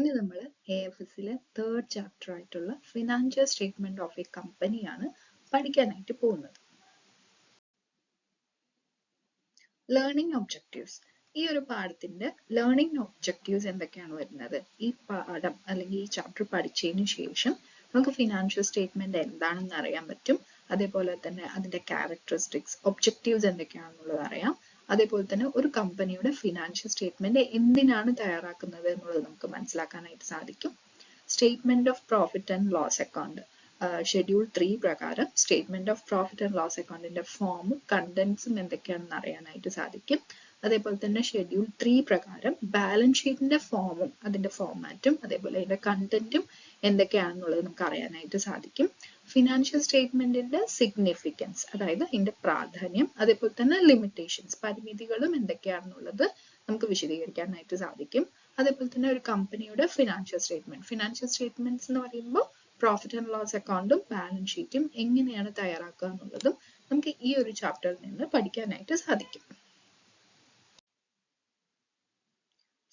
ഇനി നമ്മൾ AFSലെ third chapter ആയിട്ടുള്ള ഫിനാൻഷ്യൽ സ്റ്റേറ്റ്മെന്റ് ഓഫ് എ കമ്പനിയാണ് പഠിക്കാനായിട്ട് പോകുന്നത്. Learning objectives. ഈ ഒരു പാഠത്തിന്റെ ലേണിംഗ് ഒബ്ജക്റ്റീവ്സ് എന്തൊക്കെയാണ് വരുന്നത്? ഈ പാഠം അല്ലെങ്കിൽ ഈ ചാപ്റ്റർ പഠിച്ചതിന് ശേഷം നമുക്ക് ഫിനാൻഷ്യൽ സ്റ്റേറ്റ്മെന്റ് എന്താണെന്ന് അറിയാൻ പറ്റും. അതേപോലെ തന്നെ അതിന്റെ ക്യാരക്ടറിസ്റ്റിക്സ്, ഒബ്ജക്റ്റീവ്സ് എന്തൊക്കെയാണെന്നുള്ളത് അറിയാം. അതേപോലെ തന്നെ ഒരു കമ്പനിയുടെ ഫിനാൻഷ്യൽ സ്റ്റേറ്റ്മെന്റ് എന്തിനാണ് തയ്യാറാക്കുന്നത് എന്നുള്ളത് നമുക്ക് മനസ്സിലാക്കാനായിട്ട് സാധിക്കും. Statement of profit and loss account, schedule 3 പ്രകാരം statement of profit and loss അക്കൗണ്ടിന്റെ ഫോമും കണ്ടന്റ്സും എന്തൊക്കെയാണെന്ന് അറിയാനായിട്ട് സാധിക്കും. അതേപോലെ തന്നെ ഷെഡ്യൂൾ 3 പ്രകാരം ബാലൻസ് ഷീറ്റിന്റെ ഫോമും അതിന്റെ ഫോർമാറ്റും അതേപോലെ അതിന്റെ കണ്ടന്റും എന്തൊക്കെയാണെന്നുള്ളത് നമുക്ക് അറിയാനായിട്ട് സാധിക്കും. ഫിനാൻഷ്യൽ സ്റ്റേറ്റ്മെന്റിന്റെ സിഗ്നിഫിക്കൻസ്, അതായത് അതിന്റെ പ്രാധാന്യം, അതേപോലെ തന്നെ ലിമിറ്റേഷൻസ്, പരിമിതികളും എന്തൊക്കെയാണെന്നുള്ളത് നമുക്ക് വിശദീകരിക്കാനായിട്ട് സാധിക്കും. അതേപോലെ തന്നെ ഒരു കമ്പനിയുടെ ഫിനാൻഷ്യൽ സ്റ്റേറ്റ്മെന്റ്സ് എന്ന് പറയുമ്പോൾ പ്രോഫിറ്റ് ആൻഡ് ലോസ് അക്കൗണ്ടും ബാലൻസ് ഷീറ്റും എങ്ങനെയാണ് തയ്യാറാക്കുക എന്നുള്ളതും നമുക്ക് ഈ ഒരു ചാപ്റ്ററിൽ നിന്ന് പഠിക്കാനായിട്ട് സാധിക്കും.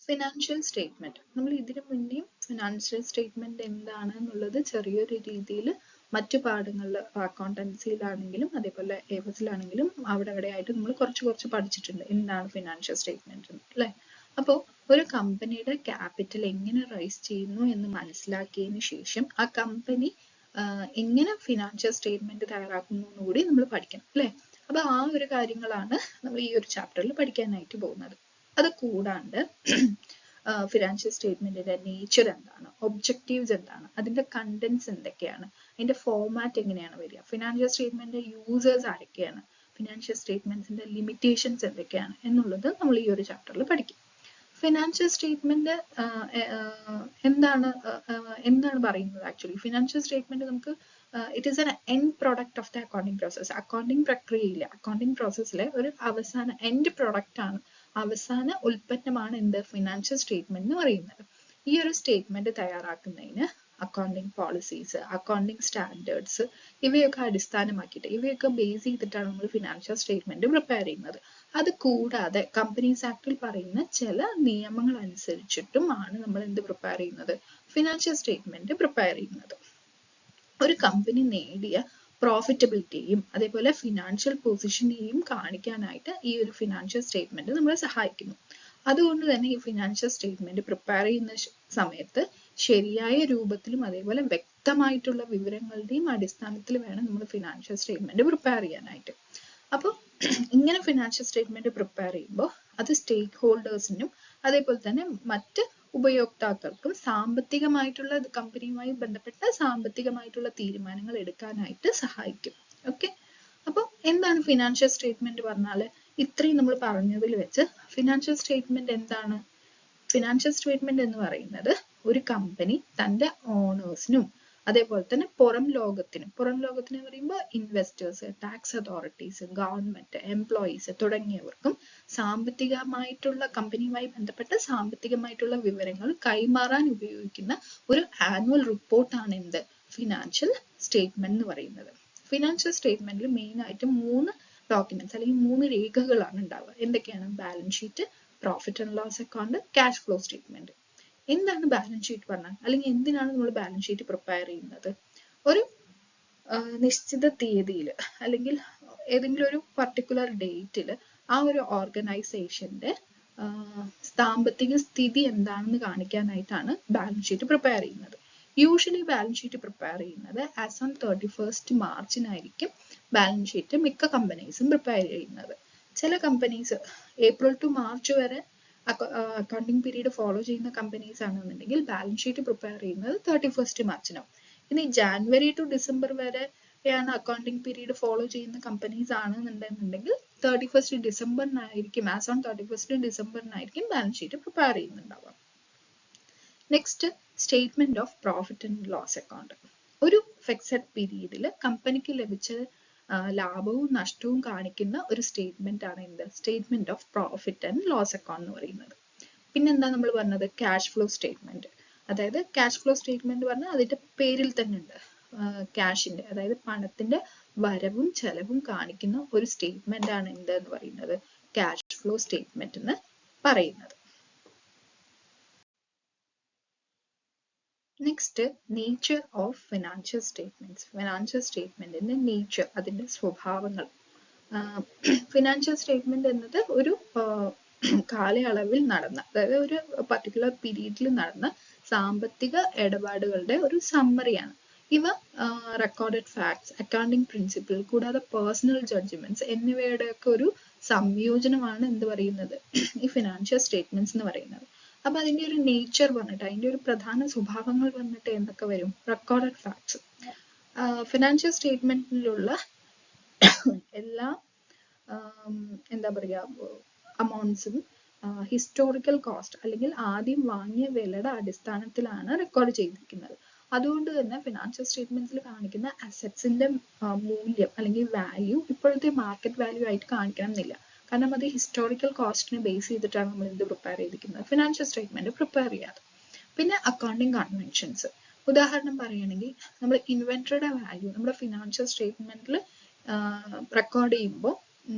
ഫിനാൻഷ്യൽ സ്റ്റേറ്റ്മെന്റ്, നമ്മൾ ഇതിനു മുന്നേയും ഫിനാൻഷ്യൽ സ്റ്റേറ്റ്മെന്റ് എന്താണ് എന്നുള്ളത് ചെറിയൊരു രീതിയിൽ മറ്റു പാഠങ്ങളിൽ അക്കൗണ്ടൻസിയിലാണെങ്കിലും അതേപോലെ AFSലാണെങ്കിലും അവിടെ ആയിട്ട് നമ്മൾ കുറച്ച് പഠിച്ചിട്ടുണ്ട് എന്താണ് ഫിനാൻഷ്യൽ സ്റ്റേറ്റ്മെന്റ് അല്ലേ. അപ്പോൾ ഒരു കമ്പനിയുടെ ക്യാപിറ്റൽ എങ്ങനെ റൈസ് ചെയ്യുന്നു എന്ന് മനസ്സിലാക്കിയതിന് ശേഷം ആ കമ്പനി എങ്ങനെ ഫിനാൻഷ്യൽ സ്റ്റേറ്റ്മെന്റ് തയ്യാറാക്കുന്നു എന്ന് കൂടി നമ്മൾ പഠിക്കണം അല്ലേ. അപ്പൊ ആ ഒരു കാര്യങ്ങളാണ് നമ്മൾ ഈ ഒരു ചാപ്റ്ററിൽ പഠിക്കാനായിട്ട് പോകുന്നത്. അത് കൂടാണ്ട് ഫിനാൻഷ്യൽ സ്റ്റേറ്റ്മെന്റിന്റെ നേച്ചർ എന്താണ്, ഒബ്ജക്റ്റീവ്സ് എന്താണ്, അതിന്റെ കണ്ടന്റ്സ് എന്തൊക്കെയാണ്, അതിന്റെ ഫോർമാറ്റ് എങ്ങനെയാണ് വരിക, ഫിനാൻഷ്യൽ സ്റ്റേറ്റ്മെന്റിന്റെ യൂസേഴ്സ് ആരൊക്കെയാണ്, ഫിനാൻഷ്യൽ സ്റ്റേറ്റ്മെന്റ്സിന്റെ ലിമിറ്റേഷൻസ് എന്തൊക്കെയാണ് എന്നുള്ളത് നമ്മൾ ഈ ഒരു ചാപ്റ്ററിൽ പഠിക്കും. ഫിനാൻഷ്യൽ സ്റ്റേറ്റ്മെന്റ് എന്താണ് പറയുന്നത്? ആക്ച്വലി ഫിനാൻഷ്യൽ സ്റ്റേറ്റ്മെന്റ് നമുക്ക് it is N end product of the accounting process. Accounting പ്രക്രിയയിലെ അക്കൗണ്ടിങ് പ്രോസസ്സിലെ ഒരു അവസാന എൻഡ് പ്രോഡക്റ്റ് ആണ്, അവസാന ഉൽപ്പന്നമാണ് എന്ത് ഫിനാൻഷ്യൽ സ്റ്റേറ്റ്മെന്റ് എന്ന് പറയുന്നത്. ഈ ഒരു സ്റ്റേറ്റ്മെന്റ് തയ്യാറാക്കുന്നതിന് അക്കൗണ്ടിങ് പോളിസീസ്, അക്കൗണ്ടിങ് സ്റ്റാൻഡേർഡ്സ് ഇവയൊക്കെ അടിസ്ഥാനമാക്കിയിട്ട് ഇവയൊക്കെ ബേസ് ചെയ്തിട്ടാണ് നമ്മൾ ഫിനാൻഷ്യൽ സ്റ്റേറ്റ്മെന്റ് പ്രിപ്പയർ ചെയ്യുന്നത്. അത് കൂടാതെ കമ്പനീസ് ആക്ടിൽ പറയുന്ന ചില നിയമങ്ങൾ അനുസരിച്ചിട്ടുമാണ് നമ്മൾ എന്ത് പ്രിപ്പയർ ചെയ്യുന്നത്, ഫിനാൻഷ്യൽ സ്റ്റേറ്റ്മെന്റ് പ്രിപ്പയർ ചെയ്യുന്നത്. ഒരു കമ്പനി നേടിയ പ്രോഫിറ്റബിലിറ്റിയും അതേപോലെ ഫിനാൻഷ്യൽ പൊസിഷനെയും കാണിക്കാനായിട്ട് ഈ ഒരു ഫിനാൻഷ്യൽ സ്റ്റേറ്റ്മെന്റ് നമ്മളെ സഹായിക്കുന്നു. അതുകൊണ്ട് തന്നെ ഈ ഫിനാൻഷ്യൽ സ്റ്റേറ്റ്മെന്റ് പ്രിപ്പയർ ചെയ്യുന്ന സമയത്ത് ശരിയായ രൂപത്തിലും അതേപോലെ വ്യക്തമായിട്ടുള്ള വിവരങ്ങളുടെയും അടിസ്ഥാനത്തിൽ വേണം നമ്മൾ ഫിനാൻഷ്യൽ സ്റ്റേറ്റ്മെന്റ് പ്രിപ്പയർ ചെയ്യാനായിട്ട്. അപ്പോൾ ഇങ്ങനെ ഫിനാൻഷ്യൽ സ്റ്റേറ്റ്മെന്റ് പ്രിപ്പയർ ചെയ്യുമ്പോൾ അത് സ്റ്റേക്ക് ഹോൾഡേഴ്സിനും അതേപോലെ തന്നെ മറ്റ് ഉപയോക്താക്കൾക്കും സാമ്പത്തികമായിട്ടുള്ള കമ്പനിയുമായി ബന്ധപ്പെട്ട സാമ്പത്തികമായിട്ടുള്ള തീരുമാനങ്ങൾ എടുക്കാനായിട്ട് സഹായിക്കും. ഓക്കെ, അപ്പോൾ എന്താണ് ഫിനാൻഷ്യൽ സ്റ്റേറ്റ്മെന്റ് പറഞ്ഞാൽ? ഇത്രയും നമ്മൾ പറഞ്ഞതിൽ വെച്ച് ഫിനാൻഷ്യൽ സ്റ്റേറ്റ്മെന്റ് എന്താണ്? ഫിനാൻഷ്യൽ സ്റ്റേറ്റ്മെന്റ് എന്ന് പറയുന്നത് ഒരു കമ്പനി തന്റെ ഓണേഴ്സിനും അതേപോലെ തന്നെ പുറം ലോകത്തിന് എന്ന് പറയുമ്പോൾ investors, tax authorities, government, employees തുടങ്ങിയവർക്കും സാമ്പത്തികമായിട്ടുള്ള കമ്പനിയുമായി ബന്ധപ്പെട്ട സാമ്പത്തികമായിട്ടുള്ള വിവരങ്ങൾ കൈമാറാൻ ഉപയോഗിക്കുന്ന ഒരു ആനുവൽ റിപ്പോർട്ടാണ് എന്ത് ഫിനാൻഷ്യൽ സ്റ്റേറ്റ്മെന്റ് എന്ന് പറയുന്നത്. ഫിനാൻഷ്യൽ സ്റ്റേറ്റ്മെന്റിൽ മെയിൻ ആയിട്ട് 3 ഡോക്യുമെന്റ്സ് അല്ലെങ്കിൽ 3 രേഖകളാണ് ഉണ്ടാവുക. എന്തൊക്കെയാണ്? Balance sheet, profit and loss account, cash flow statement. എന്താണ് ബാലൻസ് ഷീറ്റ് പറഞ്ഞാൽ? അല്ലെങ്കിൽ എന്തിനാണ് നമ്മൾ ബാലൻസ് ഷീറ്റ് പ്രിപ്പയർ ചെയ്യുന്നത്? ഒരു നിശ്ചിത തീയതിയിൽ അല്ലെങ്കിൽ ഏതെങ്കിലും ഒരു പർട്ടിക്കുലർ ഡേറ്റിൽ ആ ഒരു ഓർഗനൈസേഷന്റെ സാമ്പത്തിക സ്ഥിതി എന്താണെന്ന് കാണിക്കാനായിട്ടാണ് ബാലൻസ് ഷീറ്റ് പ്രിപ്പയർ ചെയ്യുന്നത്. യൂഷ്വലി ബാലൻസ് ഷീറ്റ് പ്രിപ്പയർ ചെയ്യുന്നത് ആസ് ഓൺ 31st മാർച്ചിനായിരിക്കും ബാലൻസ് ഷീറ്റ് മിക്ക കമ്പനീസും പ്രിപ്പയർ ചെയ്യുന്നത്. ചില കമ്പനീസ് ഏപ്രിൽ ടു മാർച്ച് വരെ അക്കൗണ്ടിങ് പീരീഡ് ഫോളോ ചെയ്യുന്ന കമ്പനീസ് ആണെന്നുണ്ടെങ്കിൽ ബാലൻസ് ഷീറ്റ് പ്രിപ്പയർ ചെയ്യുന്നത് 31st മാർച്ചിനാവും. ഇനി ജാനുവരി ടു ഡിസംബർ വരെയാണ് അക്കൗണ്ടിങ് പീരീഡ് ഫോളോ ചെയ്യുന്ന കമ്പനീസ് ആണെന്നുണ്ടെങ്കിൽ 31st ഡിസംബറിനായിരിക്കും ആസ് ഓൺ 31st ഡിസംബറിനായിരിക്കും ബാലൻസ് ഷീറ്റ് പ്രിപ്പയർ ചെയ്യുന്നുണ്ടാവുക. Next, statement of profit and loss account. ഒരു ഫിക്സഡ് പീരീഡിൽ കമ്പനിക്ക് ലഭിച്ച ലാഭവും നഷ്ടവും കാണിക്കുന്ന ഒരു സ്റ്റേറ്റ്മെന്റ് ആണ് എന്ത് statement of profit and loss account എന്ന് പറയുന്നത്. പിന്നെന്താ നമ്മൾ പറഞ്ഞത്? Cash flow statement. അതായത് ക്യാഷ് ഫ്ലോ സ്റ്റേറ്റ്മെന്റ് പറഞ്ഞാൽ അതിന്റെ പേരിൽ തന്നെ ഉണ്ട് ക്യാഷിന്റെ, അതായത് പണത്തിന്റെ വരവും ചെലവും കാണിക്കുന്ന ഒരു സ്റ്റേറ്റ്മെന്റ് ആണ് എന്ത് എന്ന് പറയുന്നത് ക്യാഷ് ഫ്ലോ സ്റ്റേറ്റ്മെന്റ് എന്ന് പറയുന്നത്. Next nature of financial statements. Financial സ്റ്റേറ്റ്മെന്റിന്റെ നേച്ചർ, അതിന്റെ സ്വഭാവങ്ങൾ. ഫിനാൻഷ്യൽ സ്റ്റേറ്റ്മെന്റ് എന്നത് ഒരു കാലയളവിൽ നടന്ന, അതായത് ഒരു പർട്ടിക്കുലർ പീരീഡിൽ നടന്ന സാമ്പത്തിക ഇടപാടുകളുടെ ഒരു സമ്മറിയാണ്. ഇവ റെക്കോർഡഡ് ഫാക്ട്സ്, അക്കൗണ്ടിംഗ് പ്രിൻസിപ്പിൾ, കൂടാതെ പേഴ്സണൽ ജഡ്ജ്മെന്റ്സ് എന്നിവയുടെയൊക്കെ ഒരു സംയോജനമാണ് എന്ത് പറയുന്നത്, ഈ ഫിനാൻഷ്യൽ സ്റ്റേറ്റ്മെന്റ്സ് എന്ന് പറയുന്നത്. അപ്പൊ അതിന്റെ ഒരു നേച്ചർ പറഞ്ഞിട്ട്, അതിന്റെ ഒരു പ്രധാന സ്വഭാവങ്ങൾ പറഞ്ഞിട്ട് എന്തൊക്കെ വരും? Recorded facts. ഫിനാൻഷ്യൽ സ്റ്റേറ്റ്മെന്റിലുള്ള എല്ലാ എന്താ പറയാ അമൗണ്ട്സും ഹിസ്റ്റോറിക്കൽ കോസ്റ്റ് അല്ലെങ്കിൽ ആദ്യം വാങ്ങിയ വിലയുടെ അടിസ്ഥാനത്തിലാണ് റെക്കോർഡ് ചെയ്തിരിക്കുന്നത്. അതുകൊണ്ട് തന്നെ ഫിനാൻഷ്യൽ സ്റ്റേറ്റ്മെന്റ്സിൽ കാണിക്കുന്ന അസറ്റ്സിന്റെ മൂല്യം അല്ലെങ്കിൽ വാല്യൂ ഇപ്പോഴത്തെ മാർക്കറ്റ് വാല്യൂ ആയിട്ട് കാണിക്കണം എന്നില്ല. കാരണം അത് ഹിസ്റ്റോറിക്കൽ കോസ്റ്റിനെ ബേസ് ചെയ്തിട്ടാണ് നമ്മൾ എന്ത് പ്രിപ്പയർ ചെയ്തിരിക്കുന്നത്, ഫിനാൻഷ്യൽ സ്റ്റേറ്റ്മെന്റ് പ്രിപ്പയർ ചെയ്യാറ്. പിന്നെ അക്കൗണ്ടിങ് കൺവെൻഷൻസ്. ഉദാഹരണം പറയുകയാണെങ്കിൽ നമ്മൾ ഇൻവെന്ററിയുടെ വാല്യൂ നമ്മുടെ ഫിനാൻഷ്യൽ സ്റ്റേറ്റ്മെന്റിൽ റെക്കോർഡ് ചെയ്യുമ്പോൾ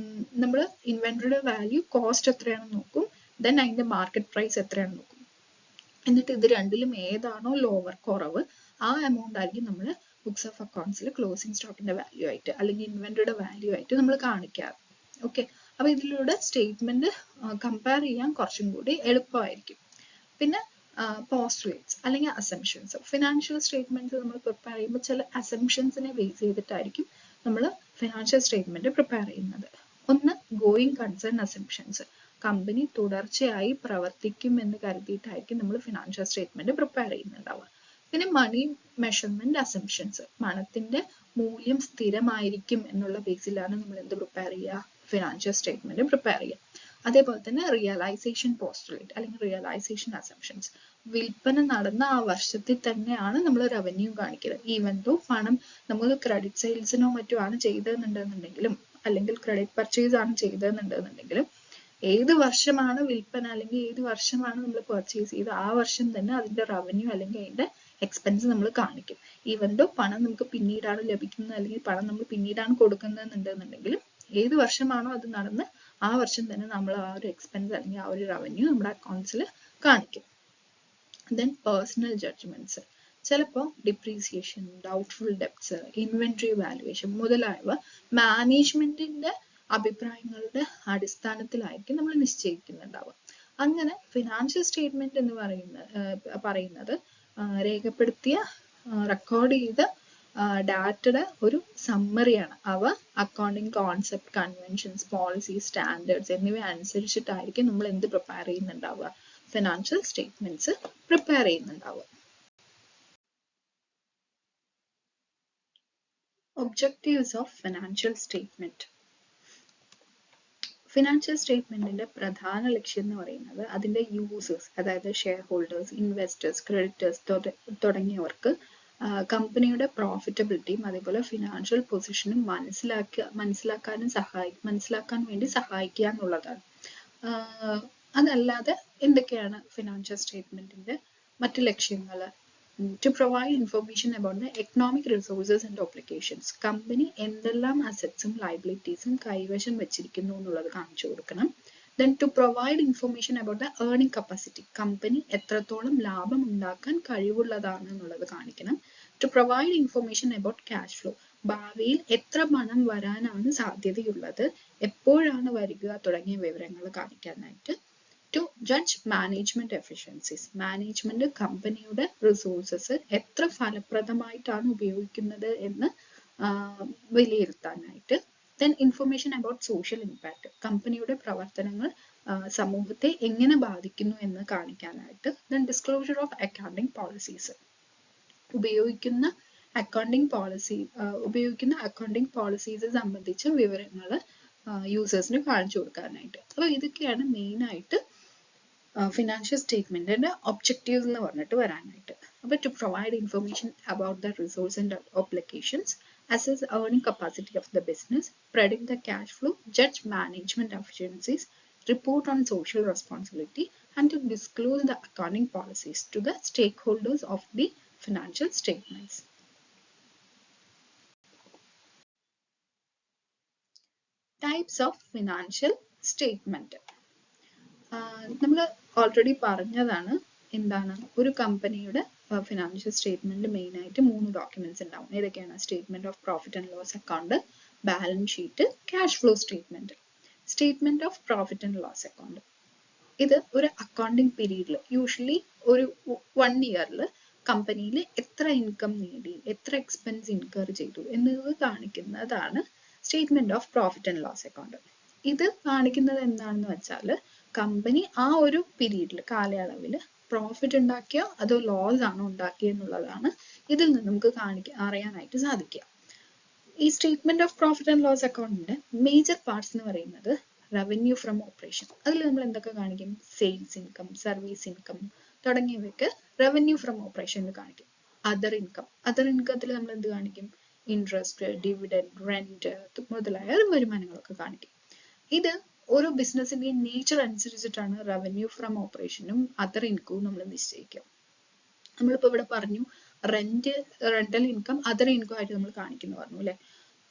നമ്മൾ ഇൻവെന്ററിയുടെ വാല്യൂ കോസ്റ്റ് എത്രയാണെന്ന് നോക്കും, ദെൻ അതിന്റെ മാർക്കറ്റ് പ്രൈസ് എത്രയാണെന്ന് നോക്കും. എന്നിട്ട് ഇത് രണ്ടിലും ഏതാണോ ലോവർ, കുറവ്, ആ എമൗണ്ട് ആയിരിക്കും നമ്മൾ ബുക്സ് ഓഫ് അക്കൗണ്ട്സിൽ ക്ലോസിംഗ് സ്റ്റോക്കിന്റെ വാല്യൂ ആയിട്ട് അല്ലെങ്കിൽ ഇൻവെന്ററിയുടെ വാല്യൂ ആയിട്ട് നമ്മൾ കാണിക്കാറ്. ഓക്കെ, അപ്പൊ ഇതിലൂടെ സ്റ്റേറ്റ്മെന്റ് കമ്പയർ ചെയ്യാൻ കുറച്ചും കൂടി എളുപ്പമായിരിക്കും. പിന്നെ പോസ്റ്റുലേറ്റ്സ് അല്ലെങ്കിൽ അസംഷൻസ്. ഫിനാൻഷ്യൽ സ്റ്റേറ്റ്മെന്റ്സ് നമ്മൾ പ്രിപ്പയർ ചെയ്യുമ്പോൾ ചില അസംഷൻസിനെ ബേസ് ചെയ്തിട്ടായിരിക്കും നമ്മൾ ഫിനാൻഷ്യൽ സ്റ്റേറ്റ്മെന്റ് പ്രിപ്പയർ ചെയ്യുന്നത്. ഒന്ന് ഗോയിങ് കൺസേൺ അസംഷൻസ്. കമ്പനി തുടർച്ചയായി പ്രവർത്തിക്കും എന്ന് കരുതിയിട്ടായിരിക്കും നമ്മൾ ഫിനാൻഷ്യൽ സ്റ്റേറ്റ്മെന്റ് പ്രിപ്പയർ ചെയ്യുന്നുണ്ടാവുക. പിന്നെ മണി മെഷർമെന്റ് അസംഷൻസ്. പണത്തിന്റെ മൂല്യം സ്ഥിരമായിരിക്കും എന്നുള്ള ബേസിലാണ് നമ്മൾ എന്ത് പ്രിപ്പയർ ചെയ്യുക, ഫിനാൻഷ്യൽ സ്റ്റേറ്റ്മെന്റ് പ്രിപ്പയർ ചെയ്യുക. അതേപോലെ തന്നെ റിയലൈസേഷൻ പോസ്റ്റുലേറ്റ് അല്ലെങ്കിൽ റിയലൈസേഷൻ അസംഷൻസ്. വിൽപ്പന നടന്ന ആ വർഷത്തിൽ തന്നെയാണ് നമ്മൾ റവന്യൂ കാണിക്കുന്നത്. ഈവൻ ദോ പണം നമ്മൾ ക്രെഡിറ്റ് സെയിൽസിനോ മറ്റോ ആണ് ചെയ്തതെന്നുണ്ടെന്നുണ്ടെങ്കിലും അല്ലെങ്കിൽ ക്രെഡിറ്റ് പർച്ചേസ് ആണ് ചെയ്തതെന്നുണ്ടെന്നുണ്ടെങ്കിലും ഏത് വർഷമാണ് വിൽപ്പന അല്ലെങ്കിൽ ഏത് വർഷമാണ് നമ്മൾ പർച്ചേസ് ചെയ്ത് ആ വർഷം തന്നെ അതിന്റെ റവന്യൂ അല്ലെങ്കിൽ അതിന്റെ എക്സ്പെൻസ് നമ്മൾ കാണിക്കും. ഈവൻ ദോ പണം നമുക്ക് പിന്നീടാണ് ലഭിക്കുന്നത് അല്ലെങ്കിൽ പണം നമ്മൾ പിന്നീടാണ് കൊടുക്കുന്നതെന്നുണ്ടെന്നുണ്ടെങ്കിലും ഏത് വർഷമാണോ അത് നടന്ന് ആ വർഷം തന്നെ നമ്മൾ ആ ഒരു എക്സ്പെൻസ് അല്ലെങ്കിൽ ആ ഒരു റവന്യൂ നമ്മുടെ അക്കൗണ്ട്സിൽ കാണിക്കും. Then personal judgements. ചിലപ്പോൾ depreciation, doubtful debts, inventory valuation മുതലായവ മാനേജ്മെന്റിന്റെ അഭിപ്രായങ്ങളുടെ അടിസ്ഥാനത്തിലായിരിക്കും നമ്മൾ നിശ്ചയിക്കുന്നുണ്ടാവുക. അങ്ങനെ ഫിനാൻഷ്യൽ സ്റ്റേറ്റ്മെന്റ് എന്ന് പറയുന്നത് രേഖപ്പെടുത്തിയ റെക്കോർഡ് ചെയ്ത ഡാറ്റയുടെ ഒരു സമ്മറിയാണ്. അവ accounting concept, conventions, policy, standards എന്നിവ അനുസരിച്ചിട്ടായിരിക്കും നമ്മൾ എന്ത് പ്രിപ്പയർ ചെയ്യുന്നുണ്ടാവുക, ഫിനാൻഷ്യൽ സ്റ്റേറ്റ്മെന്റ്സ് പ്രിപ്പയർ ചെയ്യുന്നുണ്ടാവുക. Objectives of financial statement. Financial സ്റ്റേറ്റ്മെന്റിന്റെ പ്രധാന ലക്ഷ്യം എന്ന് പറയുന്നത് അതിന്റെ യൂസേഴ്സ്, അതായത് ഷെയർ ഹോൾഡേഴ്സ്, ഇൻവെസ്റ്റേഴ്സ്, ക്രെഡിറ്റേഴ്സ് തുടങ്ങിയവർക്ക് കമ്പനിയുടെ പ്രോഫിറ്റബിലിറ്റിയും അതേപോലെ ഫിനാൻഷ്യൽ പൊസിഷനും മനസ്സിലാക്കാൻ വേണ്ടി സഹായിക്കുക എന്നുള്ളതാണ്. അതല്ലാതെ എന്തൊക്കെയാണ് ഫിനാൻഷ്യൽ സ്റ്റേറ്റ്മെന്റിന്റെ മറ്റു ലക്ഷ്യങ്ങൾ? To provide information about the economic resources and obligations. Company എന്തെല്ലാം അസറ്റ്സും ലയബിലിറ്റീസും കൈവശം വെച്ചിരിക്കുന്നു എന്നുള്ളത് കാണിച്ചു കൊടുക്കണം. Then to provide information about the earning capacity. Company എത്രത്തോളം ലാഭം ഉണ്ടാക്കാൻ കഴിവുള്ളതാണ് എന്നുള്ളത് കാണിക്കണം. To provide information about cash flow. ഭാവിയിൽ എത്ര പണം വരാനാണ് സാധ്യതയുള്ളത്, എപ്പോഴാണ് വരിക തുടങ്ങിയ വിവരങ്ങൾ കാണിക്കാനായിട്ട്. To judge management efficiencies. Management കമ്പനിയുടെ റിസോഴ്സസ് എത്ര ഫലപ്രദമായിട്ടാണ് ഉപയോഗിക്കുന്നത് എന്ന് വിലയിരുത്താനായിട്ട്. Then information about social impact. കമ്പനിയുടെ പ്രവർത്തനങ്ങൾ സമൂഹത്തെ എങ്ങനെ ബാധിക്കുന്നു എന്ന് കാണിക്കാനായിട്ട്. Then disclosure of accounting policies. ഉപയോഗിക്കുന്ന അക്കൗണ്ടിങ് പോളിസീസ് സംബന്ധിച്ച വിവരങ്ങൾ യൂസേഴ്സിന് കാണിച്ചു കൊടുക്കാനായിട്ട്. അപ്പോൾ ഇതൊക്കെയാണ് മെയിൻ ആയിട്ട് ഫിനാൻഷ്യൽ സ്റ്റേറ്റ്മെന്റിന്റെ ഒബ്ജക്റ്റീവ്സ് എന്ന് പറഞ്ഞിട്ട് വരാനായിട്ട്. അപ്പോൾ to provide information about the resources and obligations, assess earning capacity of the business, predict the cash flow, judge management efficiencies, report on social responsibility, and to disclose the accounting policies to the stakeholders of the financial statements. Types of financial statement. നമ്മൾ already പറഞ്ഞതാണ് എന്താണ് ഒരു കമ്പനിയുടെ financial statement main ആയിട്ട് 3 documents ഉണ്ടാവും. ഏതൊക്കെയാണ്? Statement of profit and loss account, balance sheet, cash flow statement. Statement of profit and loss account ഇത് ഒരു അക്കൗണ്ടിങ് പീരീഡിൽ യൂഷ്വലി ഒരു 1 ഇയറിൽ കമ്പനിയിൽ എത്ര ഇൻകം നേടി, എത്ര എക്സ്പെൻസ് ഇൻകർ ചെയ്തു എന്നത് കാണിക്കുന്നതാണ് statement of profit and loss account. ഇത് കാണിക്കുന്നത് എന്താണെന്ന് വെച്ചാൽ കമ്പനി ആ ഒരു പീരീഡിൽ കാലയളവിൽ പ്രോഫിറ്റ് ഉണ്ടാക്കിയോ അതോ ലോസ് ആണോ ഉണ്ടാക്കിയെന്നുള്ളതാണ് ഇതിൽ നിന്ന് നമുക്ക് അറിയാനായിട്ട് സാധിക്കുക. ഈ statement of profit and loss അക്കൗണ്ടിന്റെ മേജർ പാർട്സ് എന്ന് പറയുന്നത് റവന്യൂ ഫ്രം ഓപ്പറേഷൻ. അതിൽ നമ്മൾ എന്തൊക്കെ കാണിക്കും? സെയിൽസ് ഇൻകം, സർവീസ് ഇൻകം തുടങ്ങിയവയൊക്കെ റവന്യൂ ഫ്രം ഓപ്പറേഷനിൽ കാണിക്കും. അതർ ഇൻകത്തിൽ നമ്മൾ എന്ത് കാണിക്കും? ഇൻട്രസ്റ്റ്, ഡിവിഡൻഡ്, റെന്റ് മുതലായ വരുമാനങ്ങളൊക്കെ കാണിക്കും. ഇത് ഓരോ ബിസിനസിന്റെ നേച്ചർ അനുസരിച്ചിട്ടാണ് റവന്യൂ ഫ്രം ഓപ്പറേഷനും അതർ ഇൻകവും നമ്മൾ നിശ്ചയിക്കുക. നമ്മളിപ്പോ ഇവിടെ പറഞ്ഞു റെന്റൽ ഇൻകം അതർ ഇൻകം ആയിട്ട് നമ്മൾ കാണിക്കുന്നു പറഞ്ഞു അല്ലെ.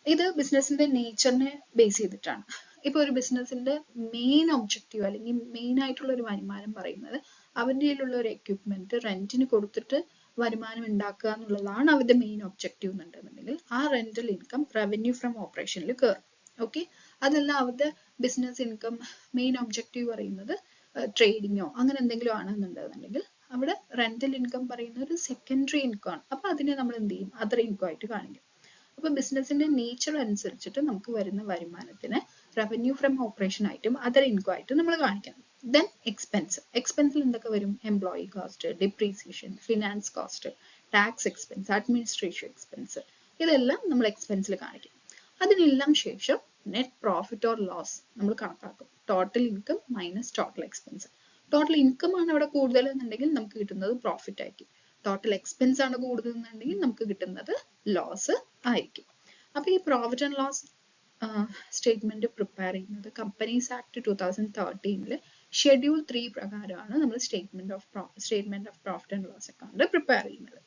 ഇത് ബിസിനസിന്റെ നേച്ചറിനെ ബേസ് ചെയ്തിട്ടാണ്. ഇപ്പൊ ഒരു ബിസിനസിന്റെ മെയിൻ ഒബ്ജക്റ്റീവ് അല്ലെങ്കിൽ മെയിൻ ആയിട്ടുള്ള ഒരു വരുമാനം പറയുന്നത് അവരുടെ കയ്യിലുള്ള ഒരു എക്യുപ്മെന്റ് റെന്റിന് കൊടുത്തിട്ട് വരുമാനം ഉണ്ടാക്കുക എന്നുള്ളതാണ് അവരുടെ മെയിൻ ഒബ്ജക്റ്റീവ് എന്നുണ്ടെന്നുണ്ടെങ്കിൽ ആ റെന്റൽ ഇൻകം റവന്യൂ ഫ്രം ഓപ്പറേഷനിൽ കയറും. ഓക്കെ, അതല്ല അവരുടെ ബിസിനസ് ഇൻകം മെയിൻ ഒബ്ജക്റ്റീവ് പറയുന്നത് ട്രേഡിങ്ങോ അങ്ങനെ എന്തെങ്കിലും ആണെന്നുണ്ടെന്നുണ്ടെങ്കിൽ അവിടെ റെന്റൽ ഇൻകം പറയുന്ന ഒരു സെക്കൻഡറി ഇൻകം ആണ്. അപ്പൊ അതിനെ നമ്മൾ എന്ത് ചെയ്യും? അതർ ഇൻകം ആയിട്ട് കാണിക്കും. അപ്പൊ ബിസിനസിന്റെ നേച്ചർ അനുസരിച്ചിട്ട് നമുക്ക് വരുന്ന വരുമാനത്തിന് റവന്യൂ ഫ്രം ഓപ്പറേഷൻ ആയിട്ടും അതർ ഇൻകം ആയിട്ടും നമ്മൾ കാണിക്കണം. ദെൻ എക്സ്പെൻസിൽ എന്തൊക്കെ വരും? Employee cost, depreciation, finance cost, tax expense, administration expense, ഇതെല്ലാം നമ്മൾ എക്സ്പെൻസിൽ കാണിക്കും. അതിനെല്ലാം ശേഷം നെറ്റ് പ്രോഫിറ്റ് ഓർ ലോസ് നമ്മൾ കണക്കാക്കും. Total income minus total expense. Total income ആണ് അവിടെ കൂടുതൽ എന്നുണ്ടെങ്കിൽ നമുക്ക് കിട്ടുന്നത് പ്രോഫിറ്റ് ആയിരിക്കും. ടോട്ടൽ എക്സ്പെൻസ് ആണ് കൂടുതൽ എന്നുണ്ടെങ്കിൽ നമുക്ക് കിട്ടുന്നത് ലോസ് ആയിരിക്കും. അപ്പൊ ഈ profit and loss statement prepare ചെയ്യുന്നത് കമ്പനീസ് ആക്ട് 2013 ഷെഡ്യൂൾ 3 പ്രകാരമാണ് നമ്മൾ statement of profit and loss account prepare ചെയ്യുന്നത്.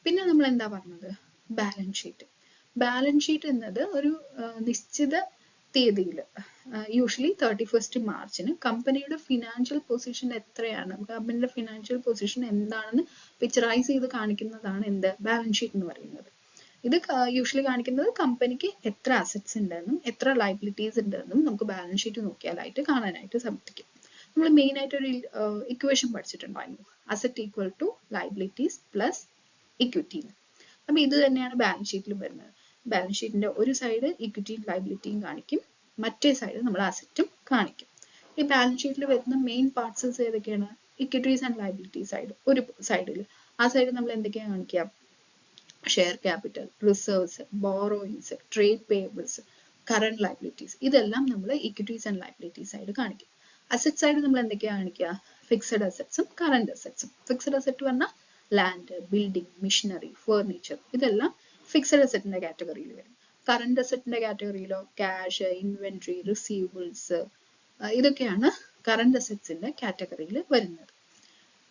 പിന്നെ നമ്മൾ എന്താ പറഞ്ഞത്? ബാലൻസ് ഷീറ്റ് എന്നത് ഒരു നിശ്ചിത തീയതിയിൽ യൂഷ്വലി 31st മാർച്ചിന് കമ്പനിയുടെ ഫിനാൻഷ്യൽ പൊസിഷൻ എത്രയാണ്, കമ്പനിയുടെ ഫിനാൻഷ്യൽ പൊസിഷൻ എന്താണെന്ന് പിക്ചറൈസ് ചെയ്ത് കാണിക്കുന്നതാണ് എന്ത്? ബാലൻസ് ഷീറ്റ് എന്ന് പറയുന്നത്. ഇത് യൂഷ്വലി കാണിക്കുന്നത് കമ്പനിക്ക് എത്ര അസറ്റ്സ് ഉണ്ടെന്നും എത്ര ലയബിലിറ്റീസ് ഉണ്ടെന്നും നമുക്ക് ബാലൻസ് ഷീറ്റ് നോക്കിയാലായിട്ട് കാണാനായിട്ട് സാധിക്കും. നമ്മൾ മെയിൻ ആയിട്ട് ഒരു ഇക്വേഷൻ പഠിച്ചിട്ടുണ്ടായിരുന്നു, asset equal to liabilities plus equity. അപ്പൊ ഇത് തന്നെയാണ് ബാലൻസ് ഷീറ്റിൽ വരുന്നത്. ബാലൻസ് ഷീറ്റിന്റെ ഒരു സൈഡ് ഇക്വിറ്റിയും ലയബിലിറ്റിയും കാണിക്കും, മറ്റേ സൈഡ് നമ്മൾ അസറ്റും കാണിക്കും. ഈ ബാലൻസ് ഷീറ്റിൽ വരുന്ന മെയിൻ പാർട്സ് ഏതൊക്കെയാണ്? ഇക്വിറ്റീസ് ആൻഡ് ലയബിലിറ്റീസ് സൈഡ് ഒരു സൈഡിൽ. ആ സൈഡിൽ നമ്മൾ എന്തൊക്കെയാണ് കാണിക്കുക? Share capital, reserves, borrowings, trade payables, current liabilities, ഇതെല്ലാം നമ്മൾ ഇക്വിറ്റീസ് ആൻഡ് ലയബിലിറ്റീസ് സൈഡ് കാണിക്കും. അസറ്റ് സൈഡ് നമ്മൾ എന്തൊക്കെയാണ് കാണിക്കുക? ഫിക്സഡ് അസറ്റ്സും കറന്റ് അസറ്റ്സും. ഫിക്സഡ് അസറ്റ് പറഞ്ഞാൽ ലാൻഡ്, ബിൽഡിംഗ്, മെഷീനറി, ഫർണിച്ചർ, ഇതെല്ലാം ഫിക്സഡ് അസറ്റിന്റെ കാറ്റഗറിയിൽ വരും. കറന്റ് അസറ്റിന്റെ കാറ്റഗറിയിലോ ക്യാഷ്, ഇൻവെന്ററി, റിസീവബിൾസ്, ഇതൊക്കെയാണ് കറന്റ് അസറ്റ്സിന്റെ കാറ്റഗറിയിൽ വരുന്നത്.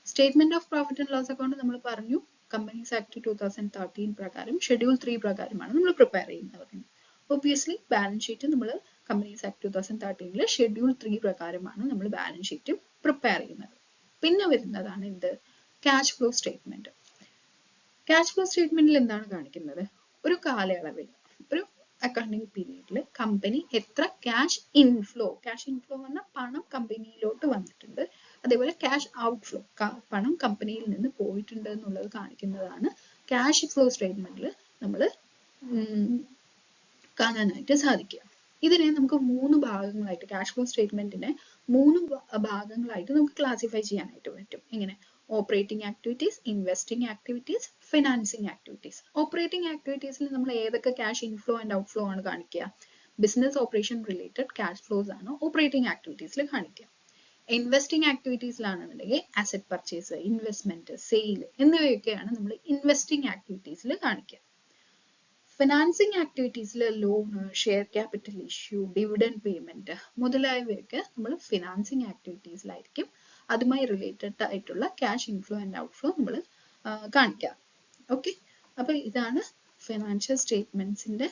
Statement of profit and loss account നമ്മൾ പറഞ്ഞു കമ്പനീസ് ആക്ട് 2013 പ്രകാരം ഷെഡ്യൂൾ 3 പ്രകാരമാണ് നമ്മൾ പ്രിപ്പയർ ചെയ്യുന്നത്. ഒബ്വിയസ്ലി ബാലൻസ് ഷീറ്റ് നമ്മൾ കമ്പനീസ് ആക്ട് 2013 ഷെഡ്യൂൾ 3 പ്രകാരമാണ് നമ്മൾ ബാലൻസ് ഷീറ്റ് പ്രിപ്പയർ ചെയ്യുന്നത്. പിന്നെ വരുന്നതാണ് എന്ത്? Cash flow statement. Cash flow സ്റ്റേറ്റ്മെന്റിൽ എന്താണ് കാണിക്കുന്നത്? ഒരു കാലയളവിൽ ഒരു അക്കൗണ്ടിങ് പീരീഡിൽ കമ്പനി എത്ര ക്യാഷ് ഇൻഫ്ലോ പറഞ്ഞാൽ പണം കമ്പനിയിലോട്ട് വന്നിട്ടുണ്ട്, അതേപോലെ ക്യാഷ് ഔട്ട്ഫ്ലോ പണം കമ്പനിയിൽ നിന്ന് പോയിട്ടുണ്ട് എന്നുള്ളത് കാണിക്കുന്നതാണ് ക്യാഷ് ഫ്ലോ സ്റ്റേറ്റ്മെന്റിൽ നമ്മൾ കാണാനായിട്ട് സാധിക്കുക. ഇതിനെ നമുക്ക് 3 ഭാഗങ്ങളായിട്ട് ക്യാഷ് ഫ്ലോ സ്റ്റേറ്റ്മെന്റിനെ 3 ഭാഗങ്ങളായിട്ട് നമുക്ക് ക്ലാസിഫൈ ചെയ്യാനായിട്ട് പറ്റും. എങ്ങനെ? Operating activities, investing activities, financing activities. Operating ആക്ടിവിറ്റീസിൽ നമ്മൾ ഏതൊക്കെ ക്യാഷ് ഇൻഫ്ലോ ആൻഡ് ഔട്ട്ഫ്ലോ ആണ് കാണിക്കുക? Business operation related cash flows ആണ് ഓപ്പറേറ്റിംഗ് ആക്ടിവിറ്റീസിൽ കാണിക്കുക. ഇൻവെസ്റ്റിംഗ് ആക്ടിവിറ്റീസിലാണെന്നുണ്ടെങ്കിൽ അസറ്റ് പർച്ചേസ്, ഇൻവെസ്റ്റ്മെന്റ്, സെയിൽ എന്നിവയൊക്കെയാണ് നമ്മൾ ഇൻവെസ്റ്റിംഗ് ആക്ടിവിറ്റീസിൽ കാണിക്കുക. ഫിനാൻസിങ് ആക്ടിവിറ്റീസിൽ loan, share capital issue, dividend payment മുതലായവയൊക്കെ നമ്മൾ ഫിനാൻസിങ് ആക്ടിവിറ്റീസിലായിരിക്കും അതുമായി റിലേറ്റഡ് ആയിട്ടുള്ള ക്യാഷ് ഇൻഫ്ലോ ആൻഡ് ഔട്ട്ഫ്ലോ നമ്മൾ കാണിക്കുക. ഓക്കെ, അപ്പൊ ഇതാണ് ഫിനാൻഷ്യൽ സ്റ്റേറ്റ്മെന്റ്സിന്റെ